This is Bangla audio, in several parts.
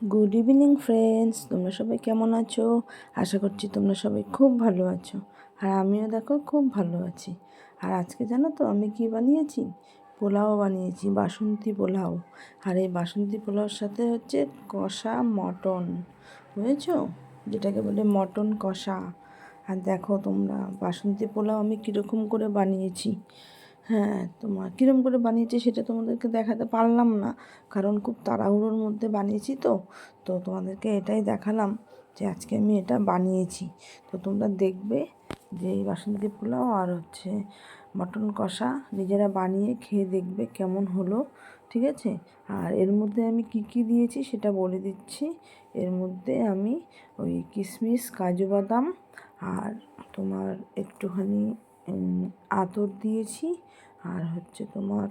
গুড ইভিনিং ফ্রেন্ডস, তোমরা সবাই কেমন আছো? আশা করছি তোমরা সবাই খুব ভালো আছো। আর আমিও দেখো খুব ভালো আছি। আর আজকে জানো তো আমি কি বানিয়েছি? পোলাও বানিয়েছি, বাসন্তী পোলাও। আর এই বাসন্তী পোলাওর সাথে হচ্ছে কষা মটন, বুঝেছো? যেটাকে বলে মটন কষা। আর দেখো তোমরা বাসন্তী পোলাও আমি কীরকম করে বানিয়েছি। হ্যাঁ, কীরকম করে বানিয়েছি সেটা তোমাদেরকে দেখাতে পারলাম না, কারণ খুব তাড়াহুড়োর মধ্যে বানিয়েছি। তো তোমাদেরকে এটাই দেখালাম যে আজকে আমি এটা বানিয়েছি। তো তোমরা দেখবে যে এই বাসন্তী পোলাও আর হচ্ছে মটন কষা নিজেরা বানিয়ে খেয়ে দেখবে কেমন হলো, ঠিক আছে? আর এর মধ্যে আমি কি কি দিয়েছি সেটা বলে দিচ্ছি। এর মধ্যে আমি ওই কিশমিশ, কাজু বাদাম আর তোমার একটুখানি আতর দিয়েছি, আর হচ্ছে তোমার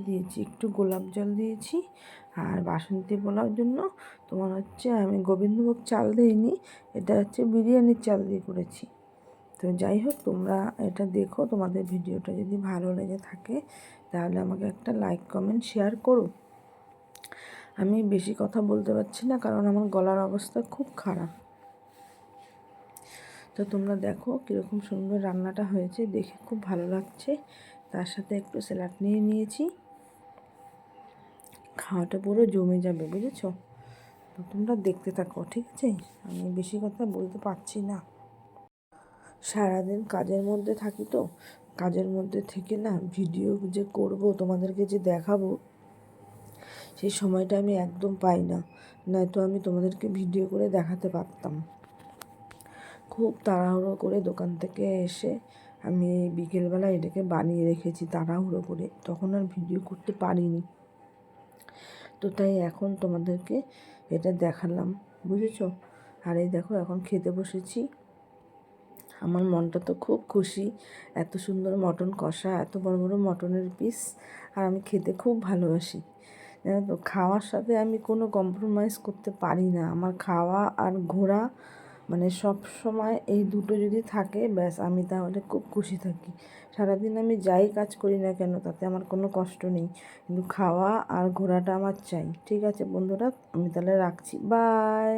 দিয়েছি একটু গোলাপ জল দিয়েছি। আর বাসন্তী পোলাওর জন্য তোমার হচ্ছে আমি গোবিন্দভোগ চাল দিইনি, এটা হচ্ছে বিরিয়ানির চাল দিয়ে করেছি। তো যাই হোক, তোমরা এটা দেখো, তোমাদের ভিডিওটা যদি ভালো লেগে থাকে তাহলে আমাকে একটা লাইক, কমেন্ট, শেয়ার করো। আমি বেশি কথা বলতে পারছি না, কারণ আমার গলার অবস্থা খুব খারাপ। তো তোমরা দেখো কীরকম সুন্দর রান্নাটা হয়েছে, দেখে খুব ভালো লাগছে। তার সাথে একটু স্যালাড নিয়ে নিয়েছি, খাওয়াটা পুরো জমে যাবে, বুঝেছো? তো তোমরা দেখতে থাকো, ঠিক আছে? আমি বেশি কথা বলতে পারছি না। সারাদিন কাজের মধ্যে থাকি, তো কাজের মধ্যে থেকে না ভিডিও যে করব, তোমাদেরকে যে দেখাবো, সেই সময়টা আমি একদম পাই না। নয়তো আমি তোমাদেরকে ভিডিও করে দেখাতে পারতাম। খুব তাড়াহুড়ো করে দোকান থেকে এসে আমি এই বিকেলবেলা এটাকে বানিয়ে রেখেছি তাড়াহুড়ো করে, তখন আর ভিডিও করতে পারিনি। তো তাই এখন তোমাদেরকে এটা দেখালাম, বুঝেছো? আর এই দেখো এখন খেতে বসেছি। আমার মনটা তো খুব খুশি, এত সুন্দর মটন কষা, এত বড় বড় মটনের পিস। আর আমি খেতে খুব ভালোবাসি, জানো তো? খাওয়ার সাথে আমি কোনো কম্প্রোমাইজ করতে পারি না। আমার খাওয়া আর ঘোরা মানে সব সময় এই দুটো যদি থাকে, ব্যাস আমি তাহলে খুব খুশি থাকি। সারাদিন আমি যাই কাজ করি না কেন তাতে আমার কোনো কষ্ট নেই, কিন্তু খাওয়া আর ঘোরাটা আমার চাই। ঠিক আছে বন্ধুরা, আমি তাহলে রাখছি, বাই।